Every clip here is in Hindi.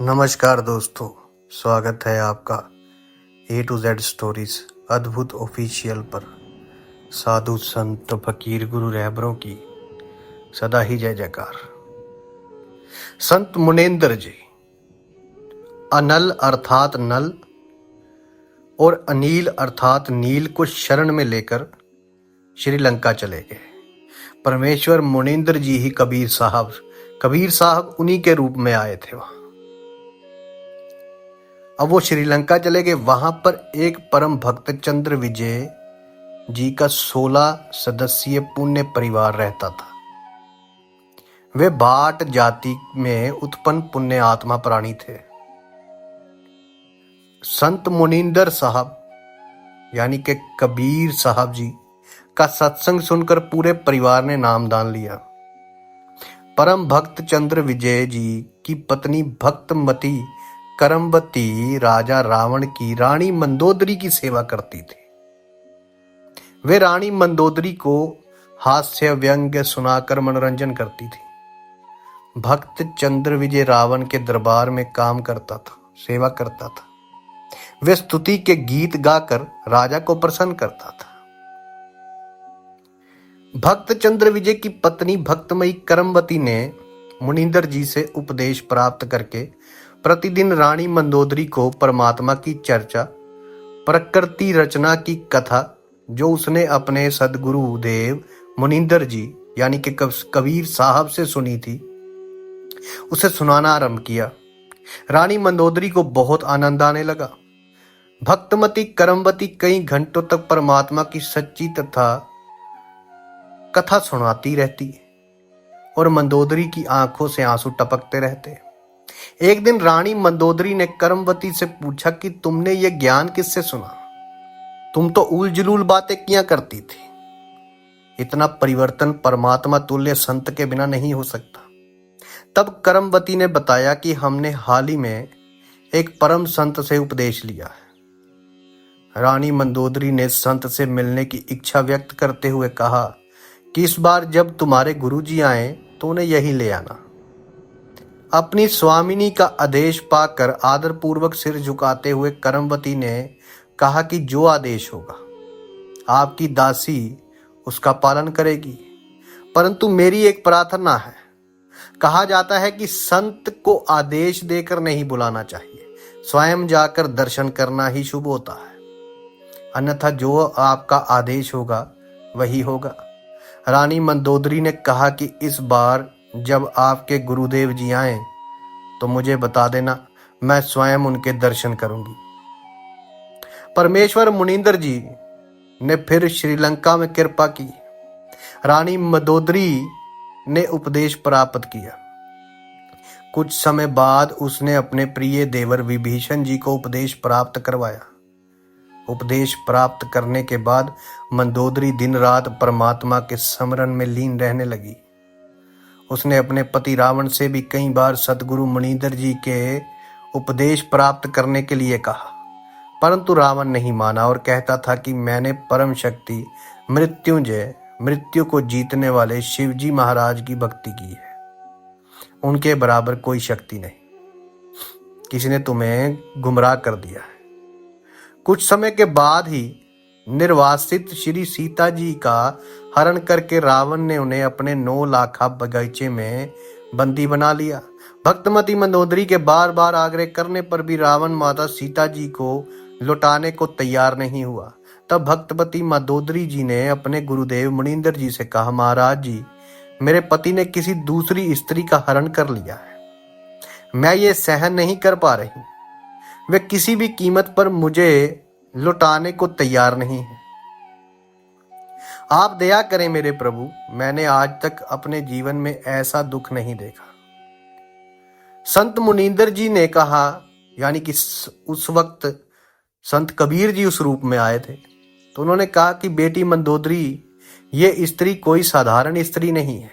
नमस्कार दोस्तों, स्वागत है आपका ए टू जेड स्टोरीज अद्भुत ऑफिशियल पर। साधु संत फकीर गुरु रहबरों की सदा ही जय जयकार। संत मुनेंद्र जी अनल अर्थात नल और अनील अर्थात नील को शरण में लेकर श्रीलंका चले गए। परमेश्वर मुनेंद्र जी ही कबीर साहब उन्हीं के रूप में आए थे वहां। अब वो श्रीलंका चले गए। वहां पर एक परम भक्त चंद्र विजय जी का 16 सदस्यीय पुण्य परिवार रहता था। वे भाट जाति में उत्पन्न पुण्य आत्मा प्राणी थे। संत मुनिंदर साहब यानी कि कबीर साहब जी का सत्संग सुनकर पूरे परिवार ने नामदान लिया। परम भक्त चंद्र विजय जी की पत्नी भक्तमती करमवती राजा रावण की रानी मंदोदरी की सेवा करती थी। वे रानी मंदोदरी को हास्य व्यंग्य सुनाकर मनोरंजन करती थी। भक्त चंद्र विजय रावण के दरबार में काम करता था, सेवा करता था। वे स्तुति के गीत गाकर राजा को प्रसन्न करता था। भक्त चंद्र विजय की पत्नी भक्तमयी करमवती ने मुनिंदर जी से उपदेश प्राप्त करके प्रतिदिन रानी मंदोदरी को परमात्मा की चर्चा, प्रकृति रचना की कथा जो उसने अपने सदगुरु देव मुनिंदर जी यानी कि कबीर साहब से सुनी थी, उसे सुनाना आरंभ किया। रानी मंदोदरी को बहुत आनंद आने लगा। भक्तमती करमवती कई घंटों तक परमात्मा की सच्ची तथा कथा सुनाती रहती और मंदोदरी की आंखों से आंसू टपकते रहते। एक दिन रानी मंदोदरी ने करमवती से पूछा कि तुमने ये ज्ञान किससे सुना? तुम तो उल जुलूल बातें किया करती थी। इतना परिवर्तन परमात्मा तुल्य संत के बिना नहीं हो सकता। तब करमवती ने बताया कि हमने हाल ही में एक परम संत से उपदेश लिया है। रानी मंदोदरी ने संत से मिलने की इच्छा व्यक्त करते हुए कहा कि इस बार जब तुम्हारे गुरुजी आए तो उन्हें यही ले आना। अपनी स्वामिनी का आदेश पाकर आदरपूर्वक सिर झुकाते हुए करमवती ने कहा कि जो आदेश होगा आपकी दासी उसका पालन करेगी, परंतु मेरी एक प्रार्थना है। कहा जाता है कि संत को आदेश देकर नहीं बुलाना चाहिए, स्वयं जाकर दर्शन करना ही शुभ होता है, अन्यथा जो आपका आदेश होगा वही होगा। रानी मंदोदरी ने कहा कि इस बार जब आपके गुरुदेव जी आए तो मुझे बता देना, मैं स्वयं उनके दर्शन करूंगी। परमेश्वर मुनिंदर जी ने फिर श्रीलंका में कृपा की। रानी मंदोदरी ने उपदेश प्राप्त किया। कुछ समय बाद उसने अपने प्रिय देवर विभीषण जी को उपदेश प्राप्त करवाया। उपदेश प्राप्त करने के बाद मंदोदरी दिन रात परमात्मा के स्मरण में लीन रहने लगी। उसने अपने पति रावण से भी कई बार सतगुरु मुनिंदर जी के उपदेश प्राप्त करने के लिए कहा, परंतु रावण नहीं माना और कहता था कि मैंने परम शक्ति मृत्युंजय, मृत्यु को जीतने वाले शिवजी महाराज की भक्ति की है। उनके बराबर कोई शक्ति नहीं। किसी ने तुम्हें गुमराह कर दिया है। कुछ समय के बाद ही निर्वासित श्री सीता जी का हरण करके रावण ने उन्हें अपने 9 लाखा बगीचे में बंदी बना लिया। भक्तमती मंदोदरी के बार बार आग्रह करने पर भी रावण माता सीता जी को लौटाने को तैयार नहीं हुआ। तब भक्तमती मंदोदरी जी ने अपने गुरुदेव मुनिंदर जी से कहा, महाराज जी, मेरे पति ने किसी दूसरी स्त्री का हरण कर लिया है। मैं ये सहन नहीं कर पा रही। वे किसी भी कीमत पर मुझे लौटाने को तैयार नहीं है। आप दया करें मेरे प्रभु, मैंने आज तक अपने जीवन में ऐसा दुख नहीं देखा। संत मुनिंदर जी ने कहा, यानी कि उस वक्त संत कबीर जी उस रूप में आए थे, तो उन्होंने कहा कि बेटी मंदोदरी, ये स्त्री कोई साधारण स्त्री नहीं है।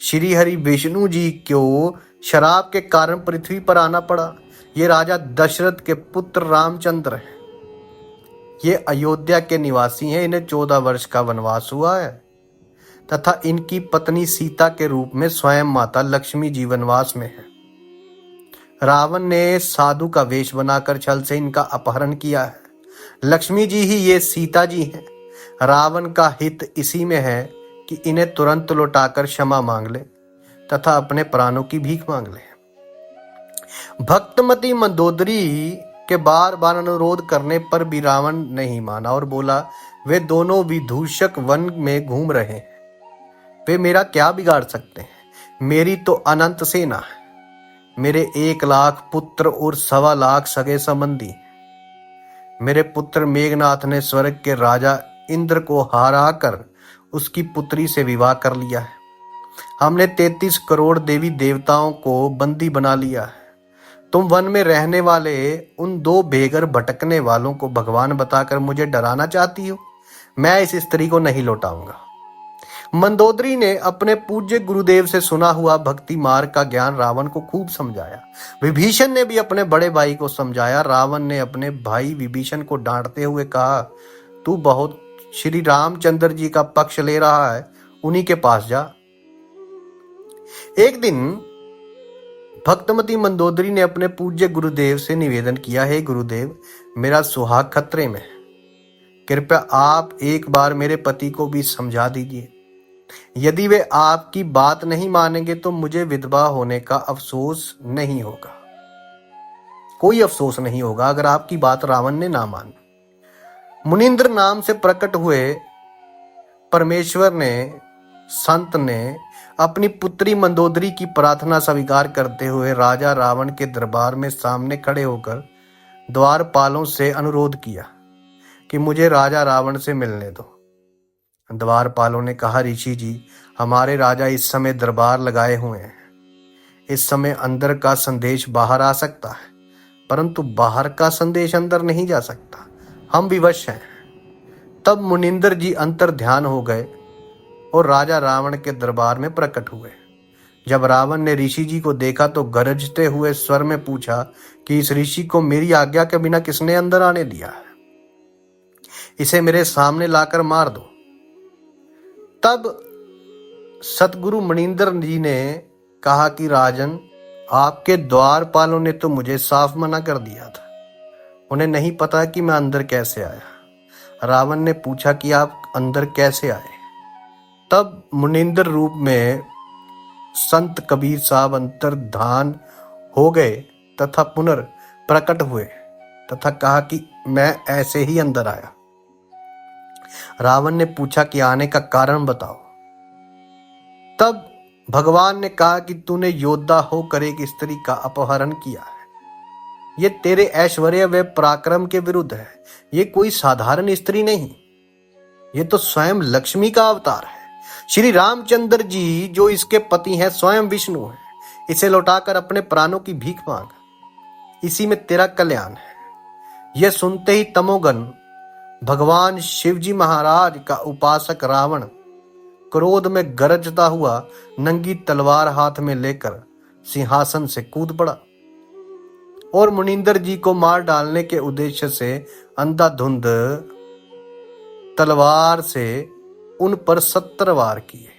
श्री हरि विष्णु जी को शराब के कारण पृथ्वी पर आना पड़ा। ये राजा दशरथ के पुत्र रामचंद्र हैं। ये अयोध्या के निवासी हैं। इन्हें 14 वर्ष का वनवास हुआ है तथा इनकी पत्नी सीता के रूप में स्वयं माता लक्ष्मी जी वनवास में है। रावण ने साधु का वेश बनाकर छल से इनका अपहरण किया है। लक्ष्मी जी ही ये सीता जी हैं। रावण का हित इसी में है कि इन्हें तुरंत लौटाकर क्षमा मांग ले तथा अपने प्राणों की भीख मांग ले। भक्तमती मंदोदरी के बार बार अनुरोध करने पर भी रावण नहीं माना और बोला, वे दोनों विदूषक वन में घूम रहे हैं, वे मेरा क्या बिगाड़ सकते हैं? मेरी तो अनंत सेना है, मेरे 1 लाख पुत्र और 1.25 लाख सगे संबंधी। मेरे पुत्र मेघनाथ ने स्वर्ग के राजा इंद्र को हरा कर उसकी पुत्री से विवाह कर लिया है। हमने 33 करोड़ देवी देवताओं को बंदी बना लिया है। तुम वन में रहने वाले उन 2 बेघर भटकने वालों को भगवान बताकर मुझे डराना चाहती हो? मैं इस स्त्री को नहीं लौटाऊंगा। मंदोदरी ने अपने पूज्य गुरुदेव से सुना हुआ भक्ति मार्ग का ज्ञान रावण को खूब समझाया। विभीषण ने भी अपने बड़े भाई को समझाया। रावण ने अपने भाई विभीषण को डांटते हुए कहा, तू बहुत श्री रामचंद्र जी का पक्ष ले रहा है, उन्हीं के पास जा। एक दिन भक्तमती मंदोदरी ने अपने पूज्य गुरुदेव से निवेदन किया, हे गुरुदेव, मेरा सुहाग खतरे में है, कृपया आप एक बार मेरे पति को भी समझा दीजिए। यदि वे आपकी बात नहीं मानेंगे तो मुझे विधवा होने का अफसोस नहीं होगा। कोई अफसोस नहीं होगा अगर आपकी बात रावण ने ना मानी। मुनिंद्र नाम से प्रकट हुए परमेश्वर ने, संत ने अपनी पुत्री मंदोदरी की प्रार्थना स्वीकार करते हुए राजा रावण के दरबार में सामने खड़े होकर द्वारपालों से अनुरोध किया कि मुझे राजा रावण से मिलने दो। द्वारपालों ने कहा, ऋषि जी, हमारे राजा इस समय दरबार लगाए हुए हैं। इस समय अंदर का संदेश बाहर आ सकता है, परंतु बाहर का संदेश अंदर नहीं जा सकता। हम विवश हैं। तब मुनिंदर जी अंतर ध्यान हो गए और राजा रावण के दरबार में प्रकट हुए। जब रावण ने ऋषि जी को देखा तो गरजते हुए स्वर में पूछा कि इस ऋषि को मेरी आज्ञा के बिना किसने अंदर आने दिया है? इसे मेरे सामने लाकर मार दो। तब सतगुरु मुनिंदर जी ने कहा कि राजन, आपके द्वारपालों ने तो मुझे साफ मना कर दिया था। उन्हें नहीं पता कि मैं अंदर कैसे आया। रावण ने पूछा कि आप अंदर कैसे आए? तब मुनिंदर रूप में संत कबीर साहब अंतर्धान हो गए तथा पुनर् प्रकट हुए तथा कहा कि मैं ऐसे ही अंदर आया। रावण ने पूछा कि आने का कारण बताओ। तब भगवान ने कहा कि तूने योद्धा होकर एक स्त्री का अपहरण किया है। ये तेरे ऐश्वर्य व पराक्रम के विरुद्ध है। ये कोई साधारण स्त्री नहीं, ये तो स्वयं लक्ष्मी का अवतार है। श्री रामचंद्र जी जो इसके पति हैं स्वयं विष्णु हैं। इसे लौटाकर अपने प्राणों की भीख मांग, इसी में तेरा कल्याण है। यह सुनते ही तमोगन भगवान शिवजी महाराज का उपासक रावण क्रोध में गरजता हुआ नंगी तलवार हाथ में लेकर सिंहासन से कूद पड़ा और मुनिंदर जी को मार डालने के उद्देश्य से अंधाधुंध तलवार से उन पर 70 वार किए।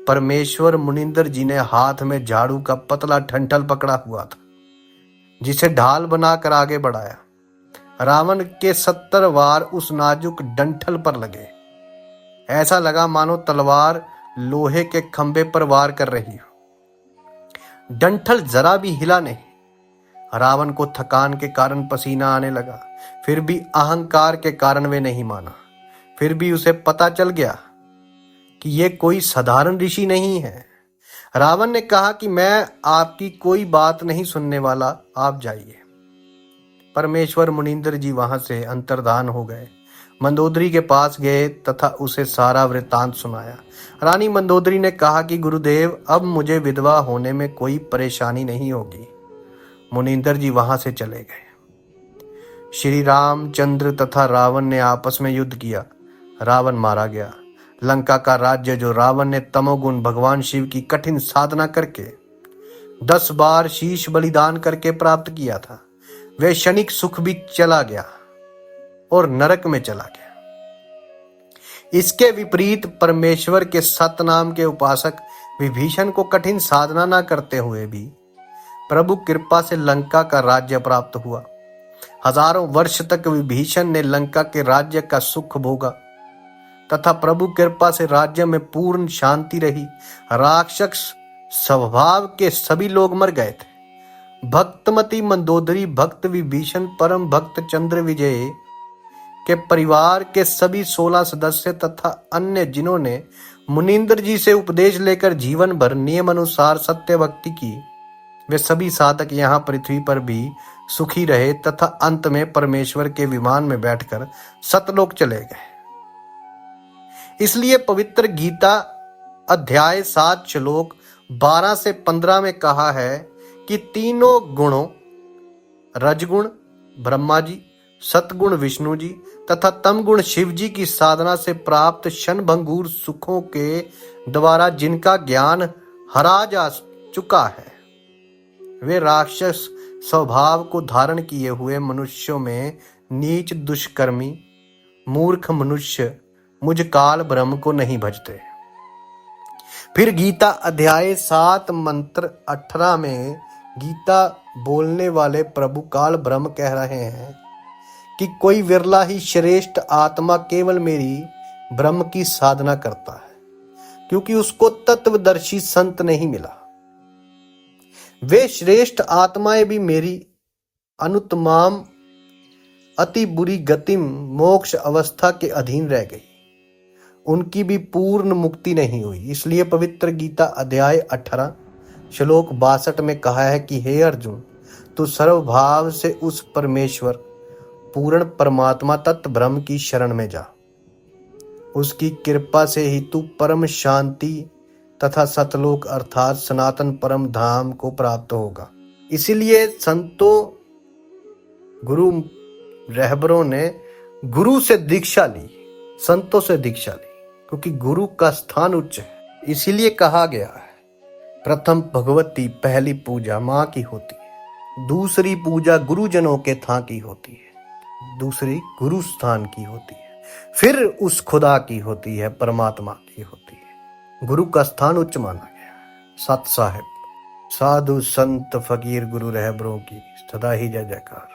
परमेश्वर मुनिंदर जी ने हाथ में झाड़ू का पतला ठंठल पकड़ा हुआ था, जिसे ढाल बनाकर आगे बढ़ाया। रावण के 70 वार उस नाजुक डंठल पर लगे। ऐसा लगा मानो तलवार लोहे के खंभे पर वार कर रही हो। डंठल जरा भी हिला नहीं। रावण को थकान के कारण पसीना आने लगा, फिर भी अहंकार के कारण वे नहीं माना। फिर भी उसे पता चल गया कि ये कोई साधारण ऋषि नहीं है। रावण ने कहा कि मैं आपकी कोई बात नहीं सुनने वाला, आप जाइए। परमेश्वर मुनिंदर जी वहां से अंतर्धान हो गए। मंदोदरी के पास गए तथा उसे सारा वृत्तांत सुनाया। रानी मंदोदरी ने कहा कि गुरुदेव, अब मुझे विधवा होने में कोई परेशानी नहीं होगी। मुनिंदर जी वहां से चले गए। श्री रामचंद्र तथा रावण ने आपस में युद्ध किया। रावण मारा गया। लंका का राज्य जो रावण ने तमोगुण भगवान शिव की कठिन साधना करके 10 बार शीश बलिदान करके प्राप्त किया था, वह क्षणिक सुख भी चला गया और नरक में चला गया। इसके विपरीत परमेश्वर के सतनाम के उपासक विभीषण को कठिन साधना न करते हुए भी प्रभु कृपा से लंका का राज्य प्राप्त हुआ। हजारों वर्ष तक विभीषण ने लंका के राज्य का सुख भोगा तथा प्रभु कृपा से राज्य में पूर्ण शांति रही। राक्षस स्वभाव के सभी लोग मर गए थे। भक्तमती मंदोदरी, भक्त विभीषण, परम भक्त चंद्र विजय के परिवार के सभी 16 सदस्य तथा अन्य जिन्होंने मुनींद्र जी से उपदेश लेकर जीवन भर नियम अनुसार सत्य भक्ति की, वे सभी साधक यहाँ पृथ्वी पर भी सुखी रहे तथा अंत में परमेश्वर के विमान में बैठकर सतलोक चले गए। इसलिए पवित्र गीता अध्याय 7 श्लोक 12 से 15 में कहा है कि तीनों गुणों, रजगुण ब्रह्मा जी, सतगुण विष्णु जी तथा तमगुण शिव जी की साधना से प्राप्त क्षणभंगुर सुखों के द्वारा जिनका ज्ञान हरा जा चुका है, वे राक्षस स्वभाव को धारण किए हुए मनुष्यों में नीच दुष्कर्मी मूर्ख मनुष्य मुझ काल ब्रह्म को नहीं भजते। फिर गीता अध्याय 7 मंत्र 18 में गीता बोलने वाले प्रभु काल ब्रह्म कह रहे हैं कि कोई विरला ही श्रेष्ठ आत्मा केवल मेरी ब्रह्म की साधना करता है, क्योंकि उसको तत्वदर्शी संत नहीं मिला। वे श्रेष्ठ आत्माएं भी मेरी अनुत्तमाम अति बुरी गतिम मोक्ष अवस्था के अधीन रह गई, उनकी भी पूर्ण मुक्ति नहीं हुई। इसलिए पवित्र गीता अध्याय 18 श्लोक 62 में कहा है कि हे अर्जुन, तू सर्वभाव से उस परमेश्वर पूर्ण परमात्मा तत्व ब्रह्म की शरण में जा। उसकी कृपा से ही तू परम शांति तथा सतलोक अर्थात सनातन परम धाम को प्राप्त होगा। इसीलिए संतों, गुरु रहबरों ने गुरु से दीक्षा ली, संतों से दीक्षा ली, क्योंकि गुरु का स्थान उच्च है। इसीलिए कहा गया है प्रथम भगवती पहली पूजा माँ की होती है, दूसरी पूजा गुरुजनों के थां की होती है, दूसरी गुरु स्थान की होती है, फिर उस खुदा की होती है, परमात्मा की होती है। गुरु का स्थान उच्च माना गया है। सत साहिब, साधु संत फकीर गुरु रहबरों की सदा ही जय जयकार।